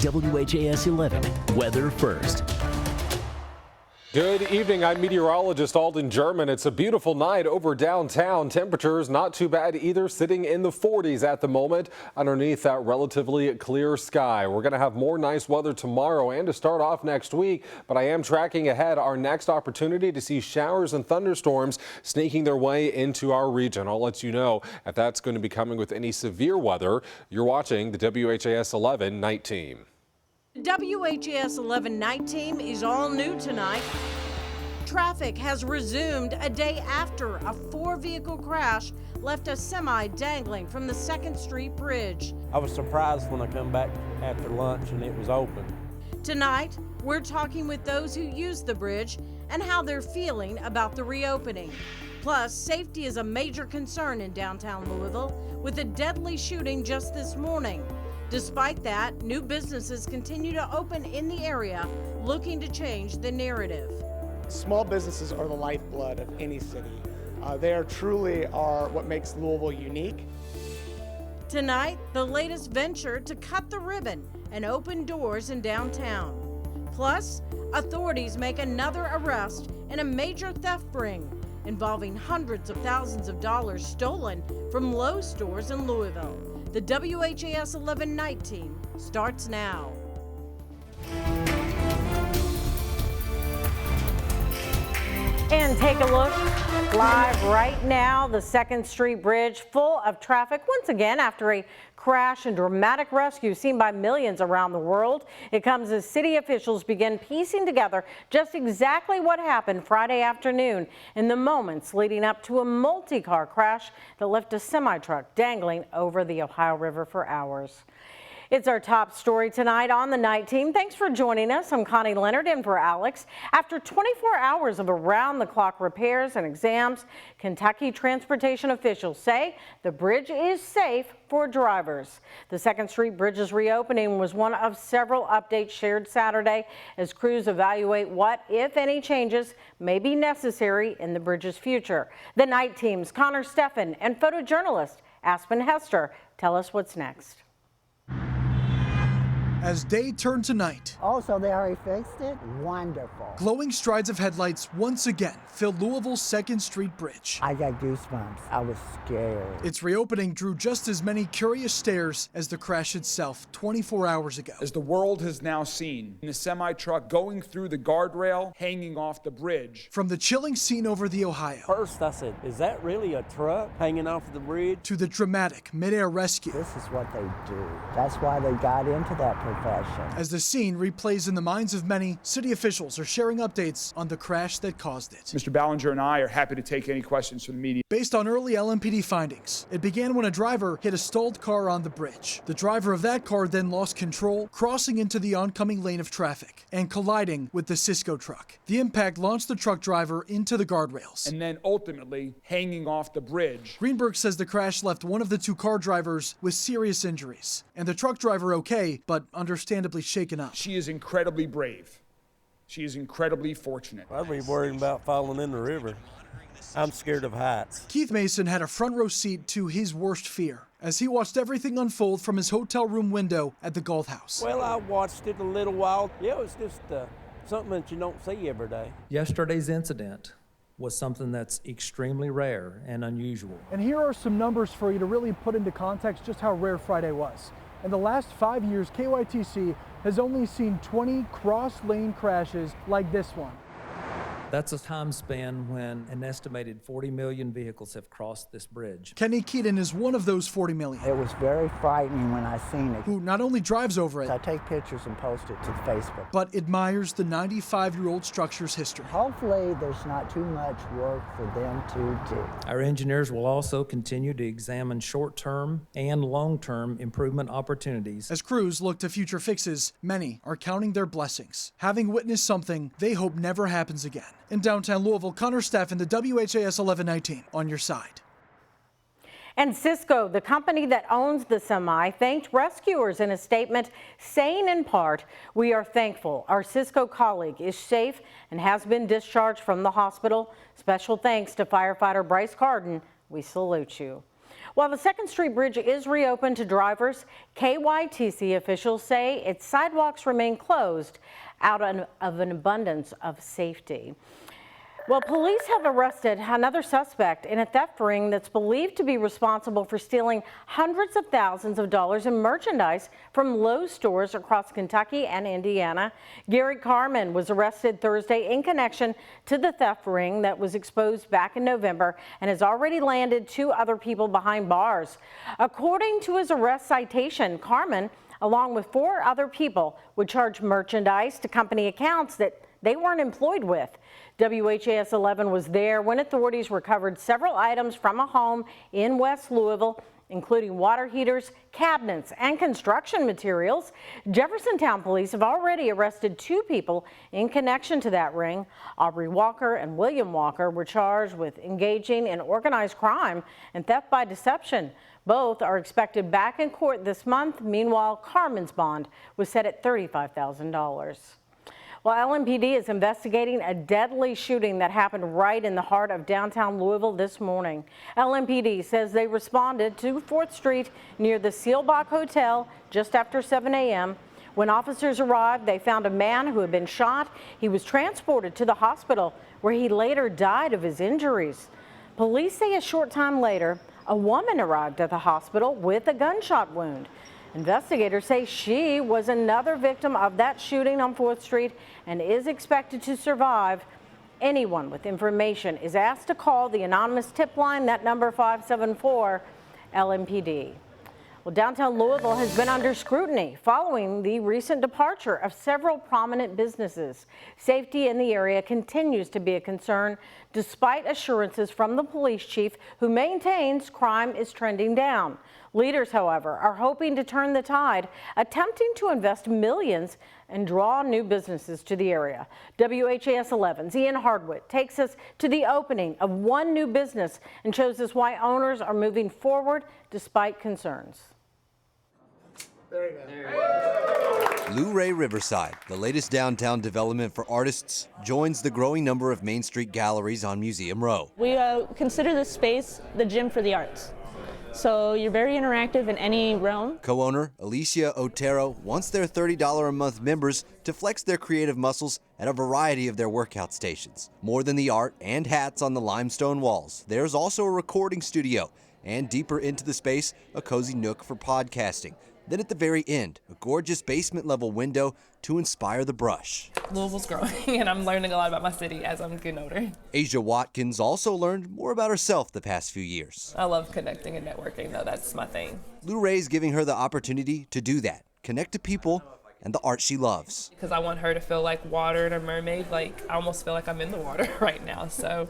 WHAS 11 Weather First. Good evening. I'm meteorologist Alden German. It's a beautiful night over downtown. Temperatures not too bad either, sitting in the 40s at the moment underneath that relatively clear sky. We're going to have more nice weather tomorrow and to start off next week, but I am tracking ahead our next opportunity to see showers and thunderstorms sneaking their way into our region. I'll let you know if that's going to be coming with any severe weather. You're watching the WHAS 11 night team. WHAS 11 night team is all new tonight. Traffic has resumed a day after a 4-vehicle crash left a semi dangling from the 2nd Street Bridge. I was surprised when I come back after lunch and it was open. Tonight, we're talking with those who use the bridge and how they're feeling about the reopening. Plus, safety is a major concern in downtown Louisville with a deadly shooting just this morning. Despite that, new businesses continue to open in the area, looking to change the narrative. Small businesses are the lifeblood of any city. They truly are what makes Louisville unique. Tonight, the latest venture to cut the ribbon and open doors in downtown. Plus, authorities make another arrest in a major theft ring involving hundreds of thousands of dollars stolen from Lowe's stores in Louisville. The WHAS 11 night team starts now. And take a look live right now. The 2nd Street Bridge full of traffic once again after a crash and dramatic rescue seen by millions around the world. It comes as city officials begin piecing together just exactly what happened Friday afternoon in the moments leading up to a multi-car crash that left a semi-truck dangling over the Ohio River for hours. It's our top story tonight on the night team. Thanks for joining us. I'm Connie Leonard in for Alex. After 24 hours of around-the-clock repairs and exams, Kentucky transportation officials say the bridge is safe for drivers. The 2nd Street Bridge's reopening was one of several updates shared Saturday as crews evaluate what, if any, changes may be necessary in the bridge's future. The night team's Connor Steffen and photojournalist Aspen Hester tell us what's next. As day turned to night. Oh, so they already fixed it? Wonderful. Glowing strides of headlights once again filled Louisville's 2nd Street Bridge. I got goosebumps. I was scared. Its reopening drew just as many curious stares as the crash itself 24 hours ago. As the world has now seen, in a semi-truck going through the guardrail, hanging off the bridge. From the chilling scene over the Ohio. First I said, is that really a truck hanging off the bridge? To the dramatic mid-air rescue. This is what they do. That's why they got into that profession. As the scene replays in the minds of many, city officials are sharing updates on the crash that caused it. Mr. Ballinger and I are happy to take any questions from the media. Based on early LMPD findings, it began when a driver hit a stalled car on the bridge. The driver of that car then lost control, crossing into the oncoming lane of traffic and colliding with the Cisco truck. The impact launched the truck driver into the guardrails. And then ultimately hanging off the bridge. Greenberg says the crash left one of the 2 car drivers with serious injuries, and the truck driver okay, but understandably shaken up. She is incredibly brave. She is incredibly fortunate. I'd be worried about falling in the river. I'm scared of heights. Keith Mason had a front row seat to his worst fear as he watched everything unfold from his hotel room window at the Galt House. Well, I watched it a little while. Yeah, it was just something that you don't see every day. Yesterday's incident was something that's extremely rare and unusual. And here are some numbers for you to really put into context just how rare Friday was. In the last 5 years, KYTC has only seen 20 cross-lane crashes like this one. That's a time span when an estimated 40 million vehicles have crossed this bridge. Kenny Keaton is one of those 40 million. It was very frightening when I seen it. Who not only drives over it, I take pictures and post it to Facebook, but admires the 95-year-old structure's history. Hopefully there's not too much work for them to do. Our engineers will also continue to examine short-term and long-term improvement opportunities. As crews look to future fixes, many are counting their blessings, having witnessed something they hope never happens again. In downtown Louisville, Connor Steffen, the WHAS 11 night team, on your side. And Cisco, the company that owns the semi, thanked rescuers in a statement saying in part, "We are thankful our Cisco colleague is safe and has been discharged from the hospital. Special thanks to firefighter Bryce Carden. We salute you." While the 2nd Street Bridge is reopened to drivers, KYTC officials say its sidewalks remain closed out of an abundance of safety. Well, police have arrested another suspect in a theft ring that's believed to be responsible for stealing hundreds of thousands of dollars in merchandise from Lowe's stores across Kentucky and Indiana. Gary Carmen was arrested Thursday in connection to the theft ring that was exposed back in November and has already landed 2 other people behind bars. According to his arrest citation, Carmen, along with 4 other people, would charge merchandise to company accounts that they weren't employed with. WHAS11 was there when authorities recovered several items from a home in West Louisville, including water heaters, cabinets, and construction materials. Jeffersontown police have already arrested 2 people in connection to that ring. Aubrey Walker and William Walker were charged with engaging in organized crime and theft by deception. Both are expected back in court this month. Meanwhile, Carmen's bond was set at $35,000. Well, LMPD is investigating a deadly shooting that happened right in the heart of downtown Louisville this morning. LMPD says they responded to 4th Street near the Seelbach Hotel just after 7 a.m. When officers arrived, they found a man who had been shot. He was transported to the hospital where he later died of his injuries. Police say a short time later, a woman arrived at the hospital with a gunshot wound. Investigators say she was another victim of that shooting on 4th Street and is expected to survive. Anyone with information is asked to call the anonymous tip line, that number 574-LMPD. Well, downtown Louisville has been under scrutiny following the recent departure of several prominent businesses. Safety in the area continues to be a concern, despite assurances from the police chief, who maintains crime is trending down. Leaders, however, are hoping to turn the tide, attempting to invest millions and draw new businesses to the area. WHAS11's Ian Hardwick takes us to the opening of one new business and shows us why owners are moving forward despite concerns. Louisville Riverside, the latest downtown development for artists, joins the growing number of Main Street galleries on Museum Row. We consider this space the gym for the arts. So you're very interactive in any realm. Co-owner Alicia Otero wants their $30 a month members to flex their creative muscles at a variety of their workout stations. More than the art and hats on the limestone walls, there's also a recording studio, and deeper into the space, a cozy nook for podcasting. Then at the very end, a gorgeous basement-level window to inspire the brush. Louisville's growing, and I'm learning a lot about my city as I'm getting older. Asia Watkins also learned more about herself the past few years. I love connecting and networking, though. That's my thing. Lou Ray's giving her the opportunity to do that, connect to people and the art she loves. Because I want her to feel like water and a mermaid. Like, I almost feel like I'm in the water right now. So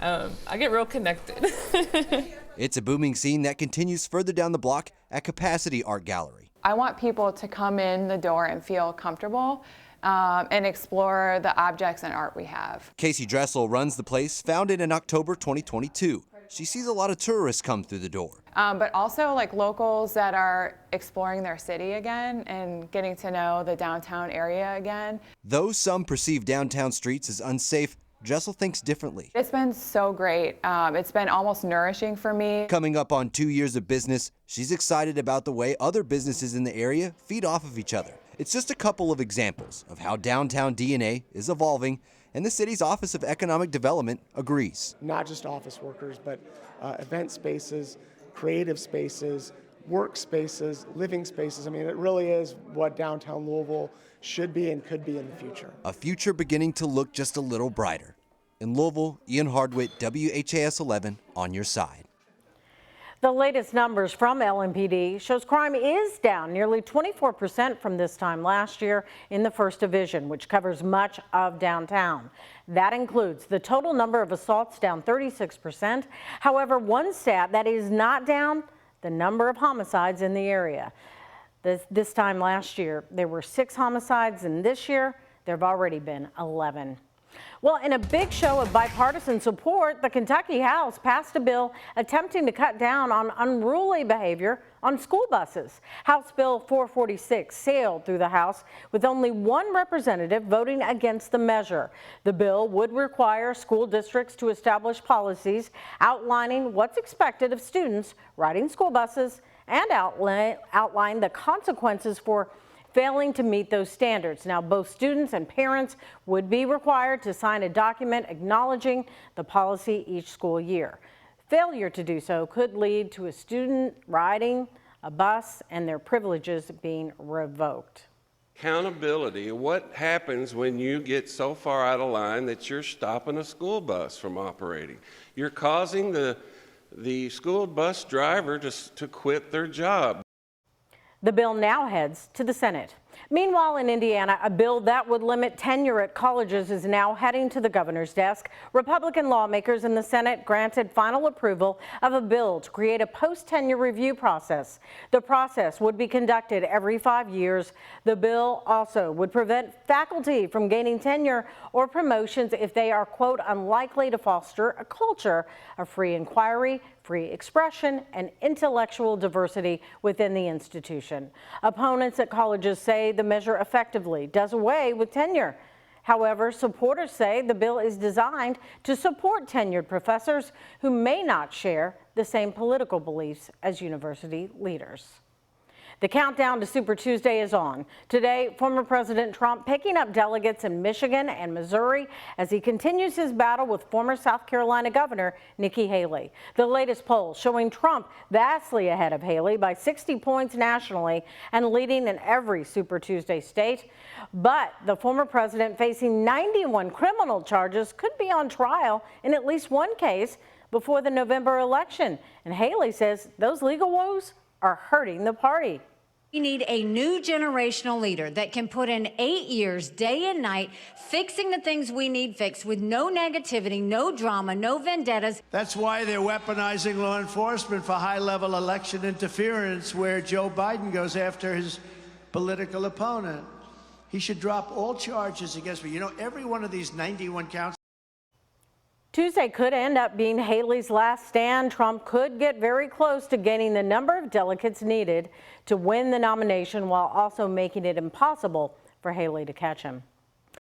I get real connected. It's a booming scene that continues further down the block at Capacity Art Gallery. I want people to come in the door and feel comfortable and explore the objects and art we have. Casey Dressel runs the place, founded in October 2022. She sees a lot of tourists come through the door. But also like locals that are exploring their city again and getting to know the downtown area again. Though some perceive downtown streets as unsafe, Dressel thinks differently. It's been so great. It's been almost nourishing for me. Coming up on 2 years of business, she's excited about the way other businesses in the area feed off of each other. It's just a couple of examples of how downtown DNA is evolving, and the city's Office of Economic Development agrees. Not just office workers, but event spaces, creative spaces, work spaces, living spaces. I mean, it really is what downtown Louisville should be and could be in the future. A future beginning to look just a little brighter. In Louisville, Ian Hardwick, WHAS11, on your side. The latest numbers from LMPD shows crime is down nearly 24% from this time last year in the 1st Division, which covers much of downtown. That includes the total number of assaults down 36%. However, one stat that is not down, the number of homicides in the area. This time last year, there were 6 homicides, and this year, there have already been 11. Well, in a big show of bipartisan support, the Kentucky House passed a bill attempting to cut down on unruly behavior on school buses. House Bill 446 sailed through the House with only one representative voting against the measure. The bill would require school districts to establish policies outlining what's expected of students riding school buses and outline the consequences for failing to meet those standards. Now, both students and parents would be required to sign a document acknowledging the policy each school year. Failure to do so could lead to a student riding a bus and their privileges being revoked. Accountability. What happens when you get so far out of line that you're stopping a school bus from operating? You're causing the school bus driver to quit their job. The bill now heads to the Senate. Meanwhile, in Indiana, a bill that would limit tenure at colleges is now heading to the governor's desk. Republican lawmakers in the Senate granted final approval of a bill to create a post-tenure review process. The process would be conducted every 5 years. The bill also would prevent faculty from gaining tenure or promotions if they are, quote, unlikely to foster a culture of free inquiry, free expression, and intellectual diversity within the institution. Opponents at colleges say the measure effectively does away with tenure. However, supporters say the bill is designed to support tenured professors who may not share the same political beliefs as university leaders. The countdown to Super Tuesday is on. Today, former President Trump picking up delegates in Michigan and Missouri as he continues his battle with former South Carolina Governor Nikki Haley. The latest poll showing Trump vastly ahead of Haley by 60 points nationally and leading in every Super Tuesday state. But the former president, facing 91 criminal charges, could be on trial in at least one case before the November election. And Haley says those legal woes are hurting the party. We need a new generational leader that can put in 8 years, day and night, fixing the things we need fixed with no negativity, no drama, no vendettas. That's why they're weaponizing law enforcement for high-level election interference, where Joe Biden goes after his political opponent. He should drop all charges against me. You know, every one of these 91 counts. Tuesday could end up being Haley's last stand. Trump could get very close to gaining the number of delegates needed to win the nomination, while also making it impossible for Haley to catch him.